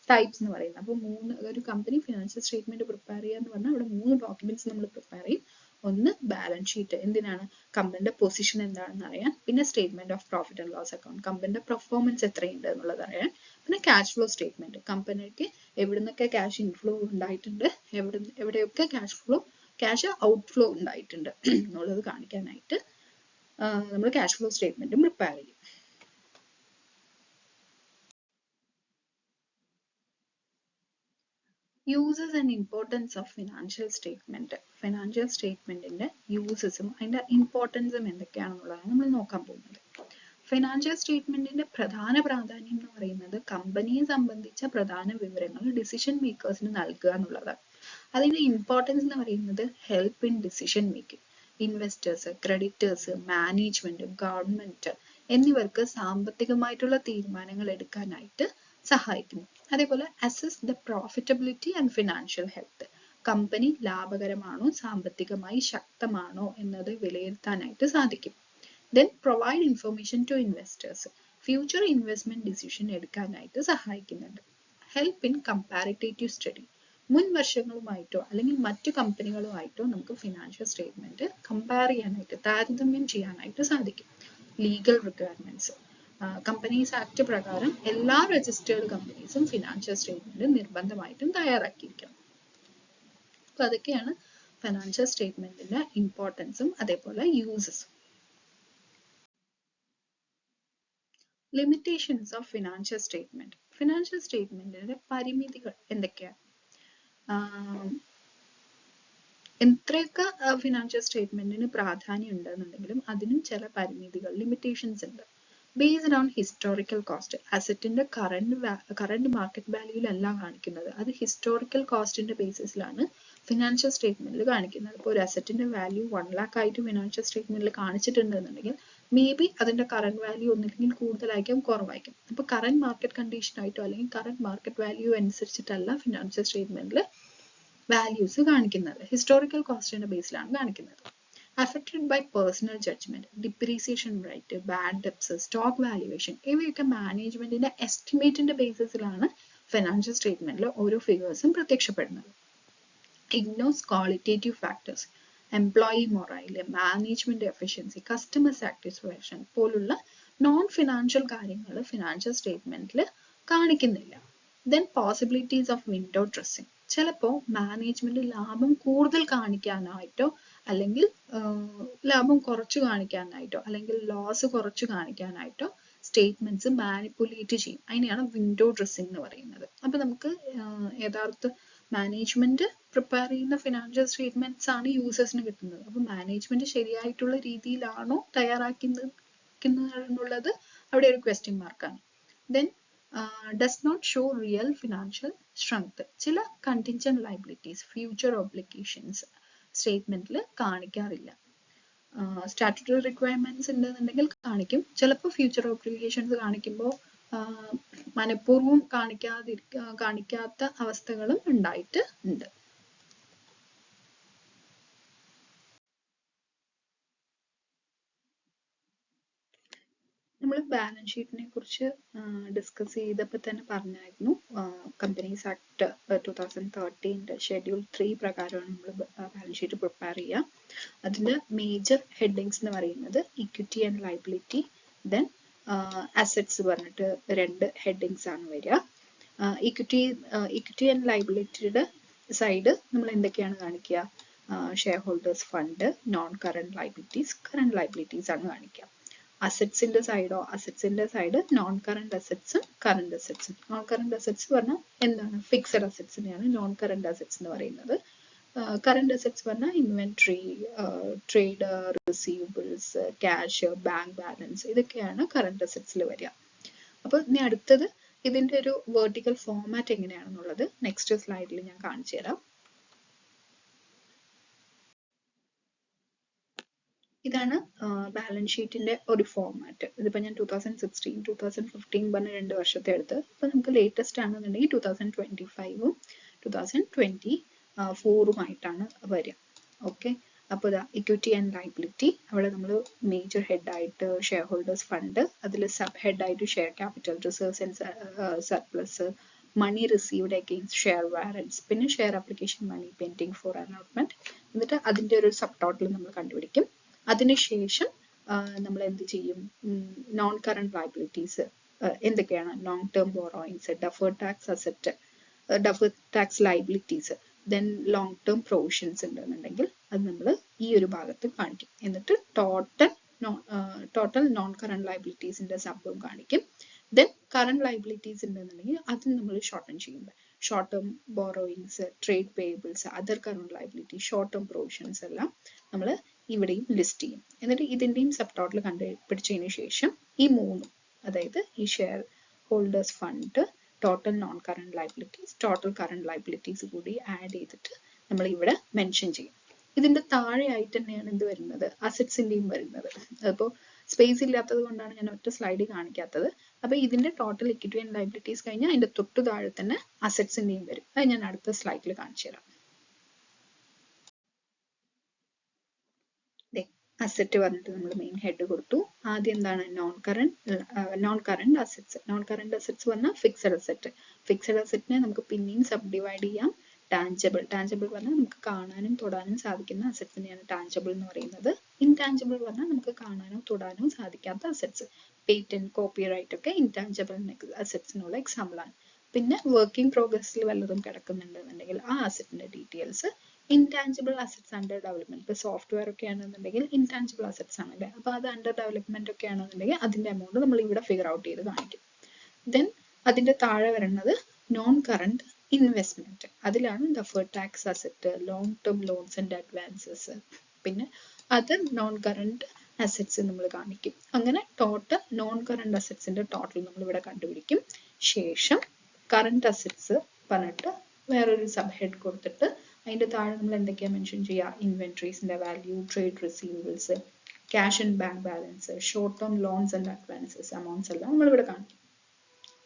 ടൈപ്സ് എന്ന് പറയുന്നത്. അപ്പോൾ ഒരു കമ്പനി ഫിനാൻഷ്യൽ സ്റ്റേറ്റ്മെന്റ് പ്രിപ്പയർ ചെയ്യുക എന്ന് പറഞ്ഞാൽ അവിടെ 3 ഡോക്യുമെന്റ്സ് നമ്മൾ പ്രിപ്പയർ ചെയ്യും. ഒന്ന് ബാലൻസ് ഷീറ്റ്, എന്തിനാണ് കമ്പനിയുടെ പൊസിഷൻ എന്താണെന്ന് അറിയാൻ, പിന്നെ statement of profit and loss account, കമ്പനിയുടെ പെർഫോമൻസ് എത്രയുണ്ട് എന്നുള്ളത് അറിയാൻ, പിന്നെ ക്യാഷ് ഫ്ലോ സ്റ്റേറ്റ്മെന്റ്, കമ്പനിക്ക് എവിടുന്നൊക്കെ ക്യാഷ് ഇൻഫ്ലോ ഉണ്ടായിട്ടുണ്ട്, എവിടെയൊക്കെ ക്യാഷ് ഔട്ട്ഫ്ലോ ഉണ്ടായിട്ടുണ്ട് എന്നുള്ളത് കാണിക്കാനായിട്ട് നമ്മൾ ക്യാഷ് ഫ്ലോ സ്റ്റേറ്റ്മെന്റ് പ്രിപ്പയർ ചെയ്യും. Uses and importance of financial statement. Financial സ്റ്റേറ്റ്മെന്റിന്റെ യൂസസും അതിന്റെ ഇമ്പോർട്ടൻസും എന്തൊക്കെയാണെന്നുള്ളതാണ് നമ്മൾ നോക്കാൻ പോകുന്നത്. ഫിനാൻഷ്യൽ സ്റ്റേറ്റ്മെന്റിന്റെ പ്രധാന പ്രാധാന്യം എന്ന് പറയുന്നത് കമ്പനിയെ സംബന്ധിച്ച പ്രധാന വിവരങ്ങൾ ഡിസിഷൻ മേക്കേഴ്സിന് നൽകുക എന്നുള്ളതാണ്. അതിന്റെ ഇമ്പോർട്ടൻസ് എന്ന് പറയുന്നത് help in decision making. Investors, creditors, management, government എന്നിവർക്ക് സാമ്പത്തികമായിട്ടുള്ള തീരുമാനങ്ങൾ എടുക്കാനായിട്ട് സഹായിക്കുന്നു. അതേപോലെ assess the profitability and financial health. Company ലാഭകരമാണോ സാമ്പത്തികമായി ശക്തമാണോ എന്നത് വിലയിരുത്താനായിട്ട് സാധിക്കും. Then provide information to investors. Future investment decision എടുക്കാനായിട്ട് സഹായിക്കുന്നുണ്ട്. Help in comparative study. മുൻ വർഷങ്ങളുമായിട്ടോ അല്ലെങ്കിൽ മറ്റു കമ്പനികളുമായിട്ടോ നമുക്ക് ഫിനാൻഷ്യൽ സ്റ്റേറ്റ്മെന്റ് കമ്പയർ ചെയ്യാനായിട്ട്, താരതമ്യം ചെയ്യാനായിട്ട് സാധിക്കും. Legal requirements. കമ്പനീസ് ആക്ട് പ്രകാരം എല്ലാ രജിസ്റ്റേർഡ് കമ്പനീസും ഫിനാൻഷ്യൽ സ്റ്റേറ്റ്മെന്റ് നിർബന്ധമായിട്ടും തയ്യാറാക്കിയിരിക്കണം. അപ്പൊ അതൊക്കെയാണ് ഫിനാൻഷ്യൽ സ്റ്റേറ്റ്മെന്റിന്റെ ഇമ്പോർട്ടൻസും അതേപോലെ യൂസസും. Limitations of financial statement. Financial സ്റ്റേറ്റ്മെന്റിന്റെ പരിമിതികൾ എന്തൊക്കെയാണ്? എത്രയൊക്കെ ഫിനാൻഷ്യൽ സ്റ്റേറ്റ്മെന്റിന് പ്രാധാന്യം ഉണ്ടെന്നുണ്ടെങ്കിലും അതിനും ചില പരിമിതികൾ, ലിമിറ്റേഷൻസ് ഉണ്ട്. Based on historical cost. അസറ്റിന്റെ കറണ്ട് മാർക്കറ്റ് വാല്യൂലല്ല കാണിക്കുന്നത്, അത് ഹിസ്റ്റോറിക്കൽ കോസ്റ്റിന്റെ ബേസിസിലാണ് ഫിനാൻഷ്യൽ സ്റ്റേറ്റ്മെന്റിൽ കാണിക്കുന്നത്. ഇപ്പോൾ ഒരു അസറ്റിന്റെ വാല്യൂ 1 lakh ആയിട്ട് ഫിനാൻഷ്യൽ സ്റ്റേറ്റ്മെന്റിൽ കാണിച്ചിട്ടുണ്ടെന്നുണ്ടെങ്കിൽ മേ ബി അതിന്റെ കറണ്ട് വാല്യൂ ഒന്നില്ലെങ്കിൽ കൂടുതലായിരിക്കും കുറവായിരിക്കും. അപ്പോൾ കറണ്ട് മാർക്കറ്റ് കണ്ടീഷൻ ആയിട്ടോ അല്ലെങ്കിൽ കറണ്ട് മാർക്കറ്റ് വാല്യൂ അനുസരിച്ചിട്ടല്ല ഫിനാൻഷ്യൽ സ്റ്റേറ്റ്മെന്റിൽ വാല്യൂസ് കാണിക്കുന്നത്, ഹിസ്റ്റോറിക്കൽ കോസ്റ്റിന്റെ ബേസിലാണ് കാണിക്കുന്നത്. Affected by personal judgment, depreciation rate, bad debts, stock valuation ഇവയൊക്കെ മാനേജ്മെന്റിന്റെ എസ്റ്റിമേറ്റിന്റെ ബേസിസിലാണ് ഫിനാൻഷ്യൽ സ്റ്റേറ്റ്മെന്റിൽ ഓരോ ഫിഗേഴ്സും പ്രത്യക്ഷപ്പെടുന്നത്. Ignores qualitative factors, employee morale, management efficiency, customer satisfaction പോലുള്ള നോൺ ഫിനാൻഷ്യൽ കാര്യങ്ങൾ ഫിനാൻഷ്യൽ സ്റ്റേറ്റ്മെന്റിൽ കാണിക്കുന്നില്ല. Then possibilities of window dressing. ചിലപ്പോൾ മാനേജ്മെന്റ് ലാഭം കൂടുതൽ കാണിക്കാനായിട്ടോ അല്ലെങ്കിൽ ലാഭം കുറച്ച് കാണിക്കാനായിട്ടോ അല്ലെങ്കിൽ ലോസ് കുറച്ച് കാണിക്കാനായിട്ടോ സ്റ്റേറ്റ്മെന്റ്സ് മാനിപ്പുലേറ്റ് ചെയ്യും. അതിനെയാണ് വിൻഡോ ഡ്രസ്സിംഗ് എന്ന് പറയുന്നത്. അപ്പൊ നമുക്ക് യഥാർത്ഥ മാനേജ്മെന്റ് പ്രിപ്പയർ ചെയ്യുന്ന ഫിനാൻഷ്യൽ സ്റ്റേറ്റ്മെന്റ്സ് ആണ് യൂസേഴ്സിന് കിട്ടുന്നത്. അപ്പൊ മാനേജ്മെന്റ് ശരിയായിട്ടുള്ള രീതിയിലാണോ തയ്യാറാക്കുന്നത് അവിടെ ഒരു ക്വസ്റ്റ്യൻ മാർക്കാണ്. Then does not show real financial strength. ചില contingent liabilities, future obligations സ്റ്റേറ്റ്മെന്റിൽ കാണിക്കാറില്ല. സ്റ്റാറ്റ്യൂട്ടറി റിക്വയർമെന്റ്സ് ഉണ്ടെന്നുണ്ടെങ്കിൽ കാണിക്കും. ചിലപ്പോൾ ഫ്യൂച്ചർ ഒബ്ലിഗേഷൻസ് കാണിക്കുമ്പോൾ മനഃപൂർവ്വം കാണിക്കാത്ത അവസ്ഥകളും ഉണ്ടായിട്ട് ഉണ്ട്. നമ്മൾ ബാലൻസ് ഷീറ്റിനെ കുറിച്ച് ഡിസ്കസ് ചെയ്തപ്പോൾ തന്നെ പറഞ്ഞായിരുന്നു, കമ്പനീസ് ആക്ട് 2013 ഷെഡ്യൂൾ 3 പ്രകാരമാണ് നമ്മൾ ബാലൻസ് ഷീറ്റ് പ്രിപ്പയർ ചെയ്യുക. അതിൻ്റെ മേജർ ഹെഡിങ്സ് എന്ന് പറയുന്നത് equity and liability, then assets പറഞ്ഞിട്ട് 2 ഹെഡിങ്സ് ആണ് വരിക. ഇക്വിറ്റി ആൻഡ് ലയബിലിറ്റിയുടെ സൈഡ് നമ്മൾ എന്തൊക്കെയാണ് കാണിക്കുക? Shareholders fund, non current liabilities, current liabilities ആണ് കാണിക്കുക. അസറ്റ്സിന്റെ സൈഡ് നോൺ കറണ്ട് അസറ്റ്സും കറണ്ട് അസറ്റ്സും. നോൺ കറണ്ട് അസറ്റ്സ് പറഞ്ഞാൽ എന്താണ്? ഫിക്സഡ് അസറ്റ്സിനെയാണ് നോൺ കറണ്ട് അസറ്റ്സ് എന്ന് പറയുന്നത്. കറണ്ട് അസറ്റ്സ് പറഞ്ഞാൽ inventory, trade receivables, cash, bank balance, ഇതൊക്കെയാണ് കറണ്ട് അസറ്റ്സിൽ വരിക. അപ്പോൾ ഇനി അടുത്തത് ഇതിന്റെ ഒരു വെർട്ടിക്കൽ ഫോർമാറ്റ് എങ്ങനെയാണെന്നുള്ളത് നെക്സ്റ്റ് സ്ലൈഡിൽ ഞാൻ കാണിച്ചു തരാം. ഇതാണ് ബാലൻസ് ഷീറ്റിന്റെ ഒരു ഫോർമാറ്റ്. ഇതിപ്പോൾ ഞാൻ 2016, 2015 പറഞ്ഞ 2 വർഷത്തെ എടുത്ത്, ഇപ്പൊ നമുക്ക് ലേറ്റസ്റ്റ് ആണെന്നുണ്ടെങ്കിൽ 2025ഉം 2024ഉമായിട്ടാണ് വരിക. ഓക്കെ, അപ്പോൾ ഇതാ ഇക്വിറ്റി ആൻഡ് ലയബിലിറ്റി. അവിടെ നമ്മൾ മേജർ ഹെഡായിട്ട് ഷെയർ ഹോൾഡേഴ്സ് ഫണ്ട്, അതിൽ സബ് ഹെഡായിട്ട് share capital, reserves and surplus, money received against share warrants, പിന്നെ share application money pending for allotment. എന്നിട്ട് അതിൻ്റെ ഒരു സബ് ടോട്ടൽ നമ്മൾ കണ്ടുപിടിക്കും. അതിനുശേഷം നമ്മൾ എന്ത് ചെയ്യും, നോൺ കറണ്ട് ലയബിലിറ്റീസ് എന്തൊക്കെയാണ്, long term borrowings, deferred tax asset, deferred tax liabilities, then long term provisions ഉണ്ടെന്നുണ്ടെങ്കിൽ അത് നമ്മൾ ഈ ഒരു ഭാഗത്ത് കാണിക്കും. എന്നിട്ട് ടോട്ടൽ നോൺ കറണ്ട് ലയബിലിറ്റീസിന്റെ സബും കാണിക്കും. ദെൻ കറണ്ട് ലയബിലിറ്റീസ് ഉണ്ടെന്നുണ്ടെങ്കിൽ അത് നമ്മൾ ഷോർട്ടൺ ചെയ്യുമ്പോൾ short term borrowings, trade payables, other current liability, short term provisions എല്ലാം നമ്മൾ ഇവിടെയും ലിസ്റ്റ് ചെയ്യും. എന്നിട്ട് ഇതിന്റെയും സബ് ടോട്ടൽ കണ്ടുപിടിച്ചതിന് ശേഷം ഈ മൂന്നും, അതായത് ഈ share holders fund, total non current liabilities, total current liabilities കൂടി ആഡ് ചെയ്തിട്ട് നമ്മൾ ഇവിടെ മെൻഷൻ ചെയ്യും. ഇതിന്റെ താഴെയായിട്ട് തന്നെയാണ് എന്ത് വരുന്നത്, അസറ്റ്സിന്റെയും വരുന്നത്. അപ്പോൾ സ്പേസ് ഇല്ലാത്തത് കൊണ്ടാണ് ഞാൻ ഒറ്റ സ്ലൈഡ് കാണിക്കാത്തത്. അപ്പൊ ഇതിന്റെ ടോട്ടൽ ഇക്വിറ്റി ആൻഡ് ലയബിലിറ്റീസ് കഴിഞ്ഞാൽ അതിന്റെ തൊട്ടു താഴെ തന്നെ അസറ്റ്സിന്റെയും വരും. അത് ഞാൻ അടുത്ത സ്ലൈഡിൽ കാണിച്ചു തരാം. അസറ്റ് പറഞ്ഞിട്ട് നമ്മൾ മെയിൻ ഹെഡ് കൊടുത്തു. ആദ്യം എന്താണ്, non current assets. Non current assets പറഞ്ഞാൽ ഫിക്സഡ് അസറ്റ്. ഫിക്സഡ് അസറ്റിനെ നമുക്ക് പിന്നെയും സബ് ഡിവൈഡ് ചെയ്യാം. ടാഞ്ചിബിൾ പറഞ്ഞാൽ നമുക്ക് കാണാനും തൊടാനും സാധിക്കുന്ന അസറ്റ്സിനെയാണ് ടാഞ്ചിബിൾ എന്ന് പറയുന്നത്. ഇൻടാഞ്ചിബിൾ പറഞ്ഞാൽ നമുക്ക് കാണാനോ തൊടാനോ സാധിക്കാത്ത അസറ്റ്സ്. പേറ്റന്റ്, കോപ്പിറൈറ്റ് ഒക്കെ ഇൻടാഞ്ചിബിൾ അസറ്റ്സിനുള്ള എക്സാമ്പിൾ ആണ്. പിന്നെ വർക്കിംഗ് പ്രോഗ്രസ്സിൽ വല്ലതും കിടക്കുന്നുണ്ടെന്നുണ്ടെങ്കിൽ ആ അസറ്റിന്റെ details. Intangible assets under development, ഇപ്പൊ സോഫ്റ്റ്വെയർ ഒക്കെ ആണെന്നുണ്ടെങ്കിൽ ഇൻടാഞ്ചിബിൾ അസറ്റ്സ് ആണല്ലേ, അപ്പൊ അത് അണ്ടർ ഡെവലപ്മെന്റ് ഒക്കെ ആണെന്നുണ്ടെങ്കിൽ അതിന്റെ എമൗണ്ട് നമ്മൾ ഇവിടെ ഫിഗർ ഔട്ട് ചെയ്ത് കാണിക്കും. ദെൻ അതിന്റെ താഴെ വരുന്നത് നോൺ കറണ്ട് ഇൻവെസ്റ്റ്മെന്റ്. അതിലാണ് deferred tax asset, long term loans and advances, പിന്നെ അതർ നോൺ കറണ്ട് അസറ്റ്സ് നമ്മൾ കാണിക്കും. അങ്ങനെ ടോട്ടൽ നോൺ കറണ്ട് അസറ്റ്സിന്റെ ടോട്ടൽ നമ്മൾ ഇവിടെ കണ്ടുപിടിക്കും. ശേഷം കറണ്ട് അസറ്റ്സ് പറഞ്ഞിട്ട് വേറൊരു സബ് ഹെഡ് കൊടുത്തിട്ട് അതിന്റെ താഴെ നമ്മൾ എന്തൊക്കെയാണ് മെൻഷൻ ചെയ്യുക, ഇൻവെന്ററീസിന്റെ value, trade receivables, cash and bank balance, short term loans and advances amounts എല്ലാം നമ്മൾ ഇവിടെ കാണിക്കും.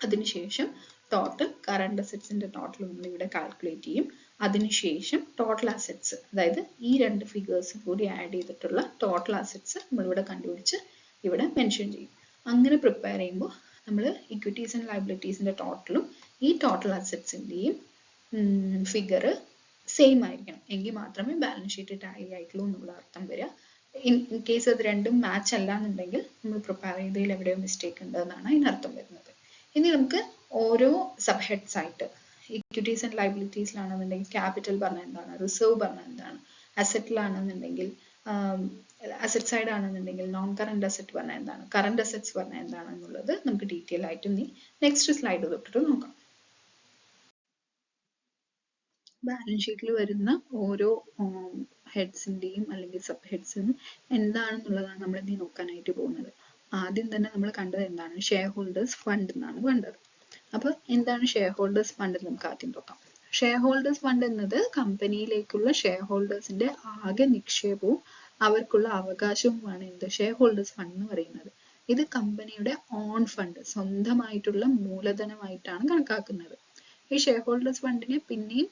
അതിനുശേഷം ടോട്ടൽ കറണ്ട് അസറ്റ്സിന്റെ ടോട്ടൽ നമ്മൾ ഇവിടെ കാൽക്കുലേറ്റ് ചെയ്യും. അതിനുശേഷം ടോട്ടൽ അസറ്റ്സ്, അതായത് ഈ രണ്ട് ഫിഗേഴ്സും കൂടി ആഡ് ചെയ്തിട്ടുള്ള ടോട്ടൽ അസറ്റ്സ് നമ്മളിവിടെ കണ്ടുപിടിച്ച് ഇവിടെ മെൻഷൻ ചെയ്യും. അങ്ങനെ പ്രിപ്പയർ ചെയ്യുമ്പോൾ നമ്മൾ ഇക്വിറ്റീസ് ആൻഡ് ലയബിലിറ്റീസിന്റെ ടോട്ടലും ഈ ടോട്ടൽ അസറ്റ്സിന്റെയും ഫിഗർ സെയിം ആയിരിക്കണം, എങ്കിൽ മാത്രമേ ബാലൻസ് ഷീറ്റ് ടാലി ആയിട്ടുള്ളൂ എന്നുള്ള അർത്ഥം വരിക. ഇൻ കേസ് അത് രണ്ടും മാച്ച് അല്ല എന്നുണ്ടെങ്കിൽ നമ്മൾ പ്രിപ്പയർ ചെയ്തതിൽ എവിടെയോ മിസ്റ്റേക്ക് ഉണ്ട് എന്നാണ് അതിനർത്ഥം വരുന്നത്. ഇനി നമുക്ക് ഓരോ സബ് ഹെഡ്സ് ആയിട്ട്, ഇക്വിറ്റീസ് ആൻഡ് ലയബിലിറ്റീസിലാണെന്നുണ്ടെങ്കിൽ ക്യാപിറ്റൽ പറഞ്ഞാൽ എന്താണ്, റിസർവ് പറഞ്ഞാൽ എന്താണ്, അസറ്റിലാണെന്നുണ്ടെങ്കിൽ അസറ്റ് സൈഡ് ആണെന്നുണ്ടെങ്കിൽ നോൺ കറണ്ട് അസറ്റ് പറഞ്ഞാൽ എന്താണ്, കറണ്ട് അസറ്റ്സ് പറഞ്ഞാൽ എന്താണ് എന്നുള്ളത് നമുക്ക് ഡീറ്റെയിൽ ആയിട്ട് ഇനി നെക്സ്റ്റ് സ്ലൈഡ് തൊട്ടിട്ട് നോക്കാം. ബാലൻസ് ഷീറ്റിൽ വരുന്ന ഓരോ ഹെഡ്സിന്റെയും അല്ലെങ്കിൽ സബ് ഹെഡ്സിനും എന്താണെന്നുള്ളതാണ് നമ്മൾ ഇനി നോക്കാനായിട്ട് പോകുന്നത്. ആദ്യം തന്നെ നമ്മൾ കണ്ടത് എന്താണ്, ഷെയർ ഹോൾഡേഴ്സ് ഫണ്ട് എന്നാണ് കണ്ടത്. അപ്പൊ എന്താണ് ഷെയർ ഹോൾഡേഴ്സ് ഫണ്ട് എന്ന് നമുക്ക് ആദ്യം നോക്കാം. ഷെയർ ഹോൾഡേഴ്സ് ഫണ്ട് എന്നത് കമ്പനിയിലേക്കുള്ള ഷെയർ ഹോൾഡേഴ്സിന്റെ ആകെ നിക്ഷേപവും അവർക്കുള്ള അവകാശവുമാണ് എന്ത് ഷെയർ ഹോൾഡേഴ്സ് ഫണ്ട് എന്ന് പറയുന്നത്. ഇത് കമ്പനിയുടെ ഓൺ ഫണ്ട്, സ്വന്തമായിട്ടുള്ള മൂലധനമായിട്ടാണ് കണക്കാക്കുന്നത്. ഈ ഷെയർ ഹോൾഡേഴ്സ് ഫണ്ടിനെ പിന്നെയും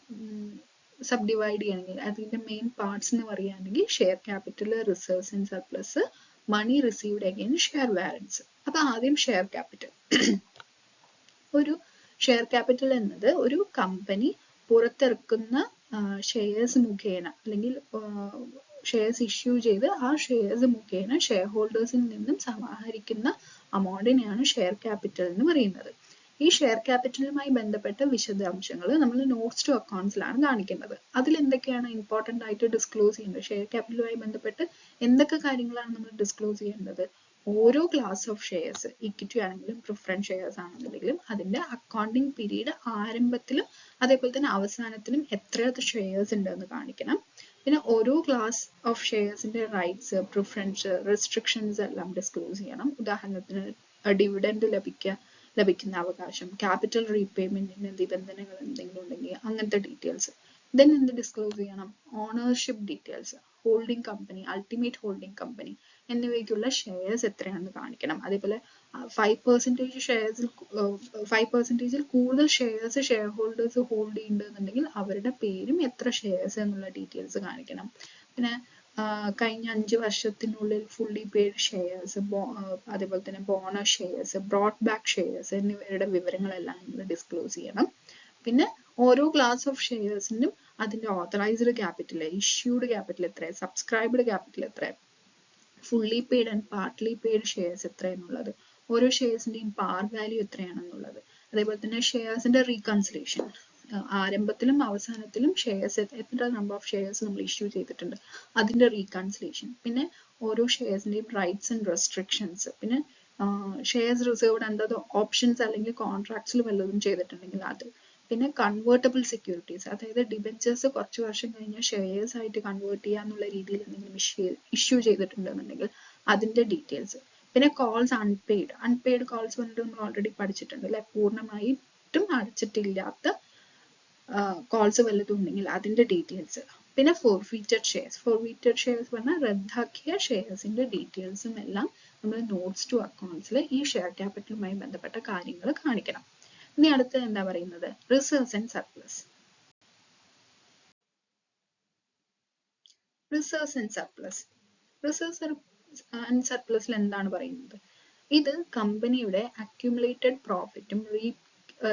സബ് ഡിവൈഡ് ചെയ്യണമെങ്കിൽ അതിന്റെ മെയിൻ പാർട്സ് എന്ന് പറയുകയാണെങ്കിൽ share capital, reserves and surplus, money received against share warrants. അപ്പൊ ആദ്യം ഷെയർ ക്യാപിറ്റൽ. ഒരു ഷെയർ ക്യാപിറ്റൽ എന്നത് ഒരു കമ്പനി പുറത്തിറക്കുന്ന ഷെയർസ് മുഖേന അല്ലെങ്കിൽ ഷെയർസ് ഇഷ്യൂ ചെയ്ത് ആ ഷെയർസ് മുഖേന ഷെയർ ഹോൾഡേഴ്സിൽ നിന്നും സമാഹരിക്കുന്ന അമൗണ്ടിനെയാണ് ഷെയർ ക്യാപിറ്റൽ എന്ന് പറയുന്നത്. ഈ ഷെയർ ക്യാപിറ്റലുമായി ബന്ധപ്പെട്ട വിശദാംശങ്ങൾ നമ്മൾ നോട്ട്സ് ടു അക്കൗണ്ട്സിലാണ് കാണിക്കുന്നത്. അതിൽ എന്തൊക്കെയാണ് ഇമ്പോർട്ടൻ്റ് ആയിട്ട് ഡിസ്ക്ലോസ് ചെയ്യേണ്ടത്, ഷെയർ ക്യാപിറ്റലുമായി ബന്ധപ്പെട്ട് എന്തൊക്കെ കാര്യങ്ങളാണ് നമ്മൾ ഡിസ്ക്ലോസ് ചെയ്യേണ്ടത്, ഓരോ ക്ലാസ് ഓഫ് ഷെയർസ്, ഇക്വിറ്റി ആണെങ്കിലും പ്രിഫറൻസ് ഷെയർസ് ആണെന്നുണ്ടെങ്കിലും അതിന്റെ അക്കൗണ്ടിങ് പീരീഡ് ആരംഭത്തിലും അതേപോലെ തന്നെ അവസാനത്തിലും എത്ര ഷെയർസ് ഉണ്ടെന്ന് കാണിക്കണം. പിന്നെ ഓരോ ക്ലാസ് ഓഫ് ഷെയർസിന്റെ റൈറ്റ്സ്, പ്രിഫറൻസ്, റെസ്ട്രിക്ഷൻസ് എല്ലാം ഡിസ്ക്ലോസ് ചെയ്യണം. ഉദാഹരണത്തിന് ഡിവിഡൻഡ് ലഭിക്കുന്ന അവകാശം, ക്യാപിറ്റൽ റീപേയ്മെന്റിന്റെ നിബന്ധനകൾ എന്തെങ്കിലും ഉണ്ടെങ്കിൽ അങ്ങനത്തെ ഡീറ്റെയിൽസ്. ദെൻ എന്ത് ഡിസ്ക്ലോസ് ചെയ്യണം, ownership details, holding company, ultimate holding company എന്നിവയ്ക്കുള്ള ഷെയർസ് എത്രയാണെന്ന് കാണിക്കണം. അതേപോലെ 5% ഷെയർസിൽ 5%ൽ കൂടുതൽ ഷെയർസ് ഷെയർ ഹോൾഡേഴ്സ് ഹോൾഡ് ചെയ്യുന്നുണ്ടെങ്കിൽ അവരുടെ പേരും എത്ര ഷെയർസ് എന്നുള്ള ഡീറ്റെയിൽസ് കാണിക്കണം. പിന്നെ കഴിഞ്ഞ 5 വർഷത്തിനുള്ളിൽ ഫുള്ളി പെയ്ഡ് ഷെയർസ്, അതേപോലെ തന്നെ bonus shares, broad back shares എന്നിവയുടെ വിവരങ്ങളെല്ലാം നിങ്ങൾ ഡിസ്ക്ലോസ് ചെയ്യണം. പിന്നെ ഓരോ ക്ലാസ് ഓഫ് ഷെയർസിനും അതിന്റെ ഓതറൈസ്ഡ് ക്യാപിറ്റൽ, ഇഷ്യൂഡ് ക്യാപിറ്റൽ എത്ര, സബ്സ്ക്രൈബ്ഡ് ക്യാപിറ്റൽ എത്ര, fully paid and partly paid shares എത്ര എന്നുള്ളത്, ഓരോ ഷെയർസിന്റെയും പാർ വാല്യൂ എത്രയാണെന്നുള്ളത്, അതേപോലെ തന്നെ ഷെയർസിന്റെ റീകൺസിലേഷൻ, ആരംഭത്തിലും അവസാനത്തിലും ഷെയർസ് എത്ര നമ്പർ ഓഫ് ഷെയർസ് നമ്മൾ ഇഷ്യൂ ചെയ്തിട്ടുണ്ട് അതിന്റെ റീകൺസിലേഷൻ, പിന്നെ ഓരോ ഷെയർസിന്റെയും റൈറ്റ്സ് ആൻഡ് റെസ്ട്രിക്ഷൻസ്, പിന്നെ shares reserved under the options അല്ലെങ്കിൽ കോൺട്രാക്ട്സിൽ വല്ലതും ചെയ്തിട്ടുണ്ടെങ്കിൽ അത്, പിന്നെ കൺവേർട്ടബിൾ സെക്യൂരിറ്റീസ്, അതായത് ഡിബെഞ്ചേഴ്സ് കുറച്ച് വർഷം കഴിഞ്ഞാൽ ഷെയർസ് ആയിട്ട് കൺവേർട്ട് ചെയ്യാന്നുള്ള രീതിയിൽ എന്തെങ്കിലും ഇഷ്യൂ ചെയ്തിട്ടുണ്ടെന്നുണ്ടെങ്കിൽ അതിന്റെ ഡീറ്റെയിൽസ്, പിന്നെ കോൾസ് അൺപെയ്ഡ് കോൾസ് വന്നിട്ട് നമ്മൾ ഓൾറെഡി പഠിച്ചിട്ടുണ്ട് അല്ലെ, പൂർണ്ണമായിട്ടും അടച്ചിട്ടില്ലാത്ത കോൾസ് വല്ലതും ഉണ്ടെങ്കിൽ അതിന്റെ ഡീറ്റെയിൽസ്, പിന്നെ ഫോർഫീറ്റഡ് ഷെയർസ് പറഞ്ഞാൽ റദ്ദാക്കിയ ഷെയർസിന്റെ ഡീറ്റെയിൽസും എല്ലാം നമ്മൾ നോട്ട്സ് ടു അക്കൗണ്ട്സിൽ ഈ ഷെയർ ക്യാപിറ്റലുമായി ബന്ധപ്പെട്ട കാര്യങ്ങൾ കാണിക്കണം. ഇനി അടുത്തത് എന്താ പറയുന്നത്, reserves and surplus. Reserves and സർപ്ലസിൽ എന്താണ് പറയുന്നത്, ഇത് കമ്പനിയുടെ അക്യുമുലേറ്റഡ് പ്രോഫിറ്റും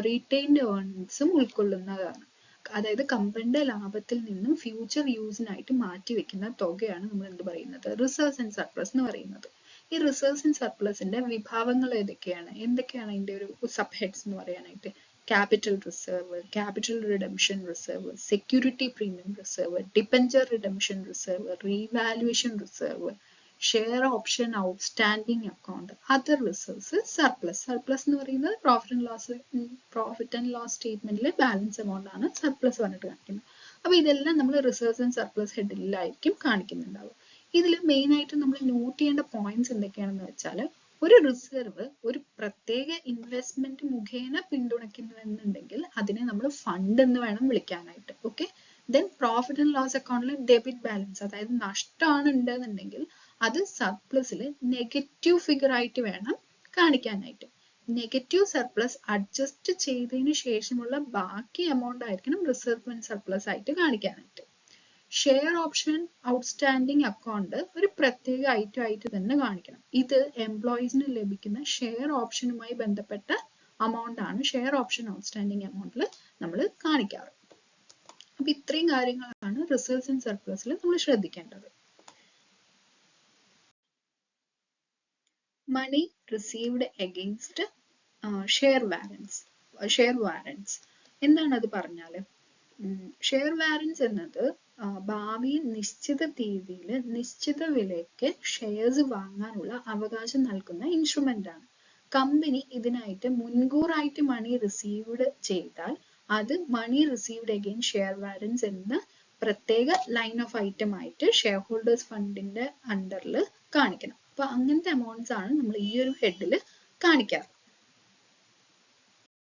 റീറ്റെയിൻഡ് ഏർണിങ്സും ഉൾക്കൊള്ളുന്നതാണ്. അതായത് കമ്പനിയുടെ ലാഭത്തിൽ നിന്നും ഫ്യൂച്ചർ യൂസിനായിട്ട് മാറ്റിവെക്കുന്ന തുകയാണ് നമ്മൾ എന്ത് പറയുന്നത്, റിസർവ്സ് ആൻഡ് സർപ്ലസ് എന്ന് പറയുന്നത്. ഈ റിസർവ്സ് ആൻഡ് സർപ്ലസിന്റെ വിഭാഗങ്ങൾ എന്തൊക്കെയാണ് അതിന്റെ ഒരു സബ് ഹെഡ്സ് എന്ന് പറയാനായിട്ട്, capital reserve, capital redemption reserve, security premium reserve, debenture redemption reserve, revaluation reserve, share option outstanding account, other reserves, surplus എന്ന് പറയുന്നത് പ്രോഫിറ്റ് ആൻഡ് ലോസ് സ്റ്റേറ്റ്മെന്റിലെ ബാലൻസ് എമൗണ്ട് ആണ് സർപ്ലസ് പറഞ്ഞിട്ട് കാണിക്കുന്നത്. അപ്പൊ ഇതെല്ലാം നമ്മൾ റിസർവ്സ് ആൻഡ് സർപ്ലസ് ഹെഡിലായിരിക്കും കാണിക്കുന്നുണ്ടാവുക. ഇതിൽ മെയിൻ ആയിട്ട് നമ്മൾ നോട്ട് ചെയ്യേണ്ട പോയിന്റ്സ് എന്തൊക്കെയാണെന്ന് വെച്ചാൽ, ഒരു റിസർവ് ഒരു പ്രത്യേക ഇൻവെസ്റ്റ്മെന്റ് മുഖേന പിന്തുണയ്ക്കുന്നുവെന്നുണ്ടെങ്കിൽ അതിനെ നമ്മൾ ഫണ്ട് എന്ന് വേണം വിളിക്കാനായിട്ട്. Okay, then profit and loss അക്കൗണ്ടിൽ ഡെബിറ്റ് ബാലൻസ്, അതായത് നഷ്ടമാണ് ഉണ്ടെന്നുണ്ടെങ്കിൽ അത് സർപ്ലസിൽ നെഗറ്റീവ് ഫിഗർ ആയിട്ട് വേണം കാണിക്കാനായിട്ട്. നെഗറ്റീവ് സർപ്ലസ് അഡ്ജസ്റ്റ് ചെയ്തതിന് ശേഷമുള്ള ബാക്കി എമൗണ്ട് ആയിരിക്കണം റിസർവ് ആൻഡ് സർപ്ലസ് ആയിട്ട് കാണിക്കാനായിട്ട്. ഷെയർ ഓപ്ഷൻ ഔട്ട്സ്റ്റാൻഡിംഗ് അക്കൗണ്ട് ഒരു പ്രത്യേക ഐറ്റം ആയിട്ട് തന്നെ കാണിക്കണം. ഇത് എംപ്ലോയീസിന് ലഭിക്കുന്ന ഷെയർ ഓപ്ഷനുമായി ബന്ധപ്പെട്ട അമൗണ്ട് ആണ് ഷെയർ ഓപ്ഷൻ ഔട്ട്സ്റ്റാൻഡിംഗ് അമൗണ്ടിൽ നമ്മൾ കാണിക്കാറ്. അപ്പൊ ഇത്രയും കാര്യങ്ങളാണ് റിസർവ്സ് ആൻഡ് സർപ്ലസിൽ നമ്മൾ ശ്രദ്ധിക്കേണ്ടത്. മണി റിസീവ്ഡ് അഗെയിൻസ്റ്റ് ഷെയർ വാറന്റ്സ് എന്താണ് അത് പറഞ്ഞാല്, ഷെയർ വാറന്റ്സ് എന്നത് ഭാവിയിൽ നിശ്ചിത തീയതിയിൽ നിശ്ചിത വിലയ്ക്ക് ഷെയർസ് വാങ്ങാനുള്ള അവകാശം നൽകുന്ന ഇൻസ്ട്രുമെന്റ് ആണ്. കമ്പനി ഇതിനായിട്ട് മുൻകൂറായിട്ട് മണി റിസീവ്ഡ് ചെയ്താൽ അത് മണി റിസീവ്ഡ് അഗെയിൻ ഷെയർ വാറന്റ്സ് എന്ന പ്രത്യേക ലൈൻ ഓഫ് ഐറ്റം ആയിട്ട് ഷെയർ ഹോൾഡേഴ്സ് ഫണ്ടിന്റെ അണ്ടറിൽ കാണിക്കണം. അപ്പൊ അങ്ങനത്തെ അമൗണ്ട്സ് ആണ് നമ്മൾ ഈ ഒരു ഹെഡിൽ കാണിക്കാറ്.